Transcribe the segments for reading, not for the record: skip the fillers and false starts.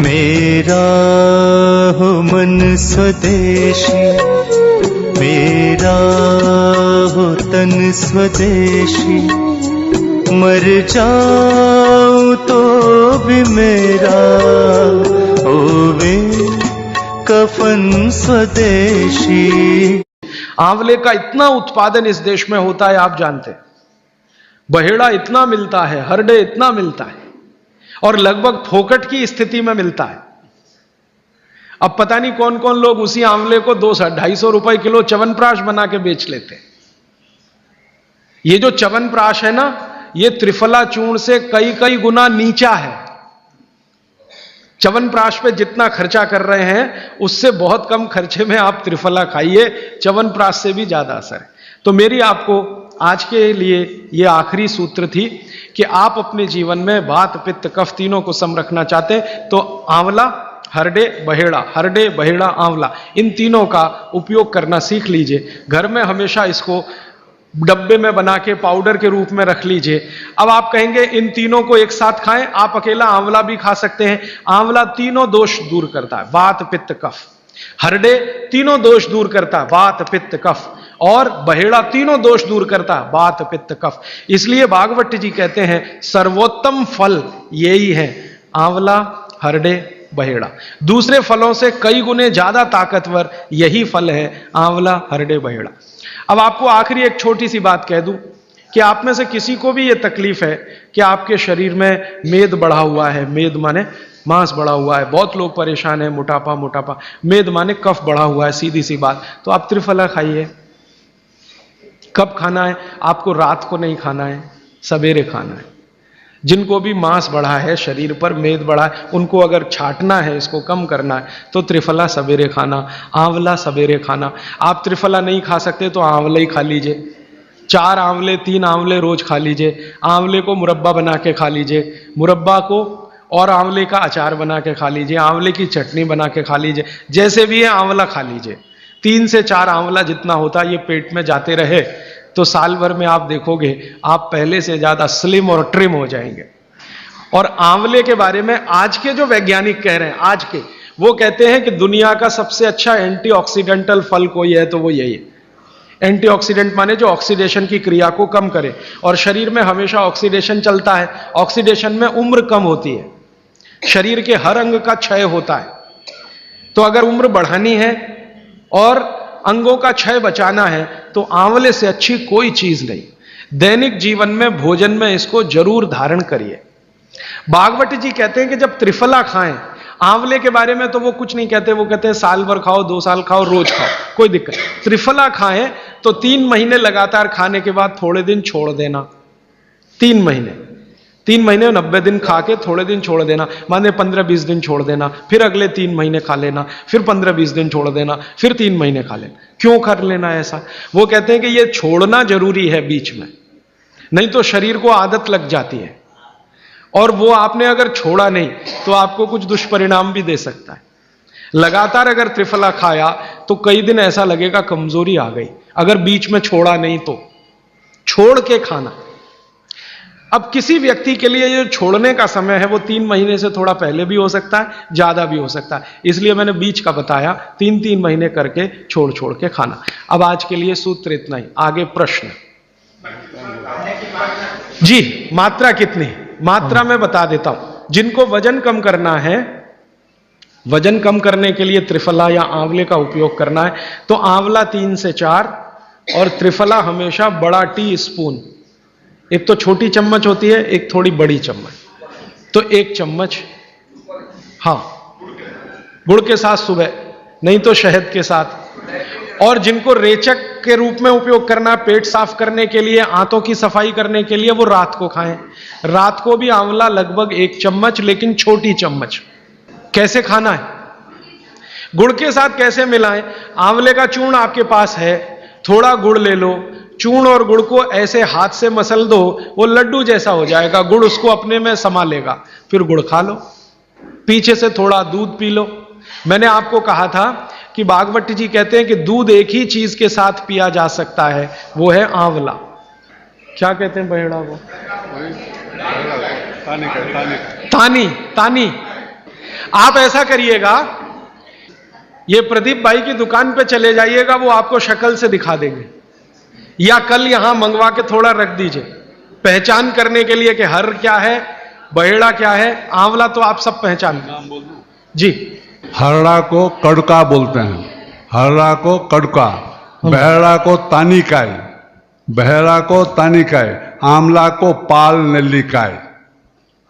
मेरा हो मन स्वदेशी, मेरा हो तन स्वदेशी, मर जाऊं तो भी मेरा होवे कफन स्वदेशी। आंवले का इतना उत्पादन इस देश में होता है, आप जानते हैं। बहेड़ा इतना मिलता है, हरडे इतना मिलता है, और लगभग फोकट की स्थिति में मिलता है। अब पता नहीं कौन कौन लोग उसी आंवले को 200-250 रुपए किलो च्यवनप्राश बना के बेच लेते हैं। ये जो च्यवनप्राश है ना, ये त्रिफला चूर्ण से कई कई गुना नीचा है। च्यवनप्राश पे जितना खर्चा कर रहे हैं, उससे बहुत कम खर्चे में आप त्रिफला खाइए, च्यवनप्राश से भी ज्यादा असर है। तो मेरी आपको आज के लिए ये आखिरी सूत्र थी कि आप अपने जीवन में वात पित्त कफ तीनों को सम रखना चाहते हैं तो आंवला, हरडे, बहेड़ा, हरडे, बहेड़ा, आंवला, इन तीनों का उपयोग करना सीख लीजिए। घर में हमेशा इसको डब्बे में बना के पाउडर के रूप में रख लीजिए। अब आप कहेंगे इन तीनों को एक साथ खाएं, आप अकेला आंवला भी खा सकते हैं। आंवला तीनों दोष दूर करता है, वात पित्त कफ। हरडे तीनों दोष दूर करता है, वात पित्त कफ। और बहेड़ा तीनों दोष दूर करता है, वात पित्त कफ। इसलिए भागवत जी कहते हैं सर्वोत्तम फल यही है, आंवला, हरडे, बहेड़ा। दूसरे फलों से कई गुने ज्यादा ताकतवर यही फल है, आंवला, हरडे, बहेड़ा। अब आपको आखिरी एक छोटी सी बात कह दूं कि आप में से किसी को भी यह तकलीफ है कि आपके शरीर में मेद बढ़ा हुआ है, मेद माने मांस बढ़ा हुआ है, बहुत लोग परेशान है, मोटापा, मोटापा, मेद माने कफ बढ़ा हुआ है, सीधी सी बात। तो आप त्रिफला खाइए। कब खाना है? आपको रात को नहीं खाना है, सवेरे खाना है। जिनको भी मांस बढ़ा है, शरीर पर मेद बढ़ा है, उनको अगर छाटना है, इसको कम करना है, तो त्रिफला सवेरे खाना, आंवला सवेरे खाना। आप त्रिफला नहीं खा सकते तो आंवला ही खा लीजिए। 4 आंवले 3 आंवले रोज खा लीजिए। आंवले को मुरब्बा बना के खा लीजिए, मुरब्बा को और आंवले का अचार बना के खा लीजिए, आंवले की चटनी बना के खा लीजिए, जैसे भी है आंवला खा लीजिए। 3 से 4 आंवला जितना होता है ये पेट में जाते रहे तो साल भर में आप देखोगे आप पहले से ज्यादा स्लिम और ट्रिम हो जाएंगे। और आंवले के बारे में आज के जो वैज्ञानिक कह रहे हैं, आज के, वो कहते हैं कि दुनिया का सबसे अच्छा एंटीऑक्सीडेंटल फल कोई है तो वो यही है। एंटीऑक्सीडेंट माने जो ऑक्सीडेशन की क्रिया को कम करे, और शरीर में हमेशा ऑक्सीडेशन चलता है। ऑक्सीडेशन में उम्र कम होती है, शरीर के हर अंग का क्षय होता है। तो अगर उम्र बढ़ानी है और अंगों का क्षय बचाना है तो आंवले से अच्छी कोई चीज नहीं। दैनिक जीवन में भोजन में इसको जरूर धारण करिए। भागवत जी कहते हैं कि जब त्रिफला खाएं, आंवले के बारे में तो वो कुछ नहीं कहते, वो कहते हैं साल भर खाओ, 2 साल खाओ, रोज खाओ, कोई दिक्कत। त्रिफला खाएं तो 3 महीने लगातार खाने के बाद थोड़े दिन छोड़ देना। 3 महीने 90 दिन खा के थोड़े दिन छोड़ देना, माने 15-20 दिन छोड़ देना, फिर अगले 3 महीने खा लेना, फिर 15-20 दिन छोड़ देना, फिर 3 महीने खा लेना। क्यों कर लेना ऐसा? वो कहते हैं कि ये छोड़ना जरूरी है बीच में, नहीं तो शरीर को आदत लग जाती है, और वो आपने अगर छोड़ा नहीं तो आपको कुछ दुष्परिणाम भी दे सकता है। लगातार अगर त्रिफला खाया तो कई दिन ऐसा लगेगा कमजोरी आ गई, अगर बीच में छोड़ा नहीं तो। छोड़ के खाना। अब किसी व्यक्ति के लिए जो छोड़ने का समय है वो 3 महीने से थोड़ा पहले भी हो सकता है, ज्यादा भी हो सकता है, इसलिए मैंने बीच का बताया। 3-3 महीने करके छोड़ छोड़ के खाना। अब आज के लिए सूत्र इतना ही, आगे प्रश्न जी। मात्रा कितनी? मात्रा में बता देता हूं। जिनको वजन कम करना है, वजन कम करने के लिए त्रिफला या आंवले का उपयोग करना है तो आंवला 3 से 4 और त्रिफला हमेशा बड़ा टी स्पून, एक तो छोटी चम्मच होती है, एक थोड़ी बड़ी चम्मच, तो 1 चम्मच, हाँ, गुड़ के साथ सुबह, नहीं तो शहद के साथ। और जिनको रेचक के रूप में उपयोग करना, पेट साफ करने के लिए, आंतों की सफाई करने के लिए, वो रात को खाएं। रात को भी आंवला लगभग 1 चम्मच, लेकिन छोटी चम्मच। कैसे खाना है? गुड़ के साथ कैसे मिलाएं? आंवले का चूर्ण आपके पास है, थोड़ा गुड़ ले लो, चूर्ण और गुड़ को ऐसे हाथ से मसल दो, वो लड्डू जैसा हो जाएगा, गुड़ उसको अपने में समा लेगा, फिर गुड़ खा लो। पीछे से थोड़ा दूध पी लो। मैंने आपको कहा था कि भागवत जी कहते हैं कि दूध एक ही चीज के साथ पिया जा सकता है, वो है आंवला। क्या कहते हैं बहेड़ा को? तानी। आप ऐसा करिएगा, ये प्रदीप भाई की दुकान पे चले जाइएगा, वो आपको शक्ल से दिखा देंगे, या कल यहां मंगवा के थोड़ा रख दीजिए पहचान करने के लिए कि हर क्या है, बहेड़ा क्या है, आंवला तो आप सब पहचान जी। हरड़ा को कड़का बोलते हैं, हरड़ा को कड़का, बहेड़ा को तानिकाय, बहेड़ा को तानिकाय, आंवला को पाल नेल्लिकाय,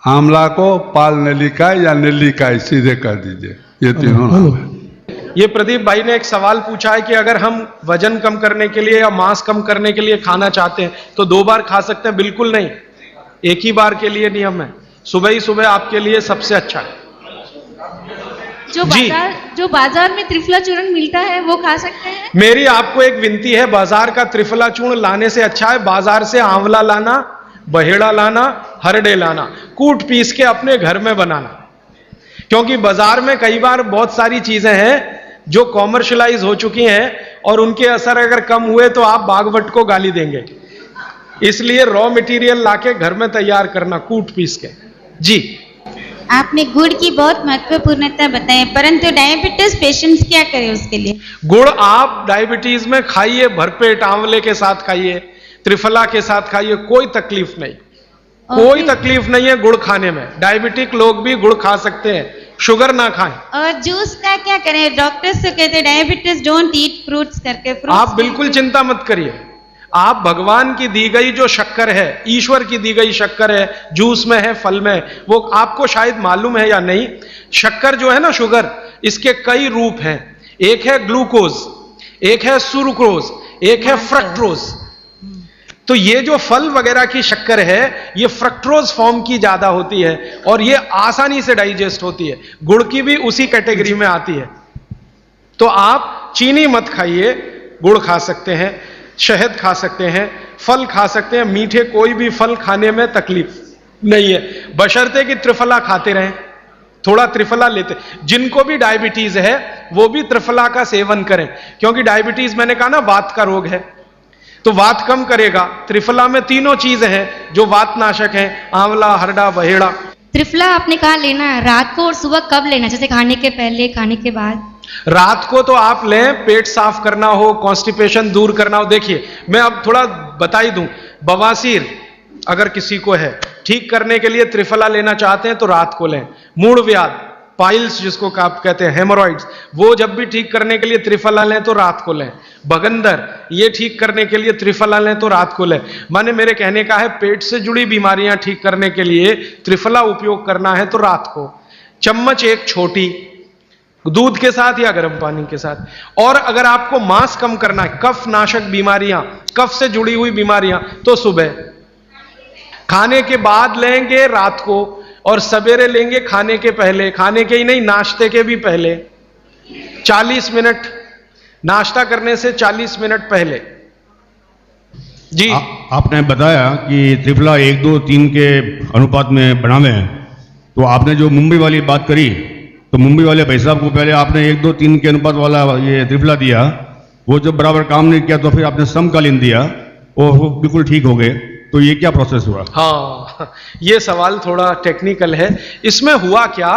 आंवला को पाल नेल्लिकाय या नेल्लिकाय सीधे कर दीजिए, ये तीनों नाम है। ये प्रदीप भाई ने एक सवाल पूछा है कि अगर हम वजन कम करने के लिए या मांस कम करने के लिए खाना चाहते हैं तो 2 बार खा सकते हैं? बिल्कुल नहीं, एक ही बार के लिए नियम है, सुबह ही सुबह आपके लिए सबसे अच्छा है। जो बाजार में त्रिफला चूर्ण मिलता है वो खा सकते हैं? मेरी आपको एक विनती है, बाजार का त्रिफला चूर्ण लाने से अच्छा है बाजार से आंवला लाना, बहेड़ा लाना, हरडे लाना, कूट पीस के अपने घर में बनाना। क्योंकि बाजार में कई बार बहुत सारी चीजें हैं जो कॉमर्शलाइज हो चुकी हैं और उनके असर अगर कम हुए तो आप बागवट को गाली देंगे। इसलिए रॉ मटेरियल लाके घर में तैयार करना, कूट पीस के। जी, आपने गुड़ की बहुत महत्वपूर्णता बताई, परंतु डायबिटीज पेशेंट्स क्या करें उसके लिए? गुड़ आप डायबिटीज में खाइए, भरपेट आंवले के साथ खाइए, त्रिफला के साथ खाइए, कोई तकलीफ नहीं, कोई तकलीफ नहीं है गुड़ खाने में। डायबिटिक लोग भी गुड़ खा सकते हैं, शुगर ना खाएं। और जूस का क्या करें? डॉक्टर्स तो कहते हैं डायबिटीज डोंट ईट फ्रूट्स करके। आप बिल्कुल चिंता मत करिए, आप भगवान की दी गई जो शक्कर है, ईश्वर की दी गई शक्कर है, जूस में है, फल में है, वो आपको शायद मालूम है या नहीं, शक्कर जो है ना, शुगर, इसके कई रूप हैं। एक है ग्लूकोज, एक है सुक्रोज, एक है फ्रक्टोज। तो ये जो फल वगैरह की शक्कर है, ये फ्रक्टोज फॉर्म की ज्यादा होती है और ये आसानी से डाइजेस्ट होती है। गुड़ की भी उसी कैटेगरी में आती है। तो आप चीनी मत खाइए, गुड़ खा सकते हैं, शहद खा सकते हैं, फल खा सकते हैं, मीठे कोई भी फल खाने में तकलीफ नहीं है, बशर्ते कि त्रिफला खाते रहें, थोड़ा त्रिफला लेते। जिनको भी डायबिटीज है वो भी त्रिफला का सेवन करें, क्योंकि डायबिटीज मैंने कहा ना वात का रोग है, तो वात कम करेगा। त्रिफला में तीनों चीजें हैं जो वात नाशक हैं, आंवला, हरड़ा, बहेड़ा। त्रिफला आपने कहा लेना है रात को और सुबह कब लेना, जैसे खाने के पहले, खाने के बाद? रात को तो आप लें, पेट साफ करना हो, कॉन्स्टिपेशन दूर करना हो। देखिए, मैं अब थोड़ा बता ही दूं, बवासीर अगर किसी को है, ठीक करने के लिए त्रिफला लेना चाहते हैं तो रात को लें। मूड व्याध, पाइल्स जिसको आप कहते हैं, हेमोरॉइड्स, वो जब भी ठीक करने के लिए त्रिफला लें तो रात को लें। भगंदर, ये ठीक करने के लिए त्रिफला लें तो रात को लें। माने मेरे कहने का है, पेट से जुड़ी बीमारियां ठीक करने के लिए त्रिफला उपयोग करना है तो रात को। चम्मच एक छोटी, दूध के साथ या गर्म पानी के साथ। और अगर आपको मांस कम करना है, कफ नाशक बीमारियां, कफ से जुड़ी हुई बीमारियां, तो सुबह खाने के बाद लेंगे रात को, और सवेरे लेंगे खाने के पहले, खाने के ही नहीं नाश्ते के भी पहले, 40 मिनट, नाश्ता करने से 40 मिनट पहले। जी, आपने बताया कि त्रिफला 1, 2, 3 के अनुपात में बनावे हैं, तो आपने जो मुंबई वाली बात करी, तो मुंबई वाले भाई साहब को पहले आपने 1, 2, 3 के अनुपात वाला ये त्रिफला दिया, वो जब बराबर काम नहीं किया तो फिर आपने समकालीन दिया और वो बिल्कुल ठीक हो गए। तो ये क्या प्रोसेस हुआ? हाँ, ये सवाल थोड़ा टेक्निकल है। इसमें हुआ क्या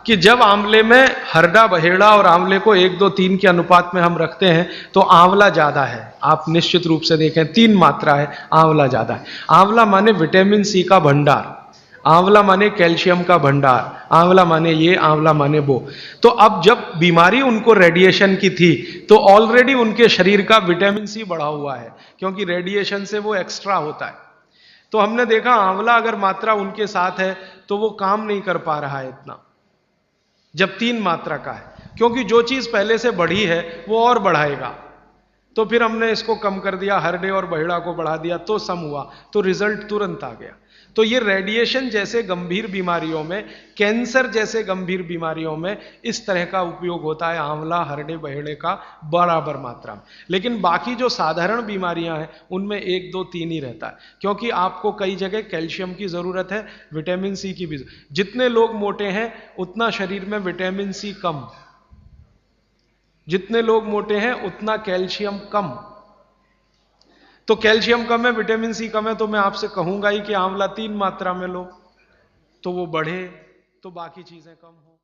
कि जब आंवले में हरडा, बहेड़ा और आंवले को 1, 2, 3 के अनुपात में हम रखते हैं तो आंवला ज्यादा है। आप निश्चित रूप से देखें, 3 मात्रा है, आंवला ज्यादा है। आंवला माने विटामिन सी का भंडार, आंवला माने कैल्शियम का भंडार, आंवला माने ये, आंवला माने वो। तो अब जब बीमारी उनको रेडिएशन की थी तो ऑलरेडी उनके शरीर का विटामिन सी बढ़ा हुआ है, क्योंकि रेडिएशन से वो एक्स्ट्रा होता है। तो हमने देखा आंवला अगर मात्रा उनके साथ है तो वो काम नहीं कर पा रहा है इतना, जब 3 मात्रा का है, क्योंकि जो चीज पहले से बढ़ी है वो और बढ़ाएगा। तो फिर हमने इसको कम कर दिया, हरडे और बहेड़ा को बढ़ा दिया, तो सम हुआ, तो रिजल्ट तुरंत आ गया। तो ये रेडिएशन जैसे गंभीर बीमारियों में, कैंसर जैसे गंभीर बीमारियों में इस तरह का उपयोग होता है आंवला, हरडे, बहेड़े का बराबर मात्रा में। लेकिन बाकी जो साधारण बीमारियां हैं उनमें 1, 2, 3 ही रहता है, क्योंकि आपको कई जगह कैल्शियम की जरूरत है, विटामिन सी की भी। जितने लोग मोटे हैं उतना शरीर में विटामिन सी कम, जितने लोग मोटे हैं उतना कैल्शियम कम। तो कैल्शियम कम है, विटामिन सी कम है, तो मैं आपसे कहूंगा ही कि आंवला 3 मात्रा में लो, तो वो बढ़े, तो बाकी चीजें कम हो।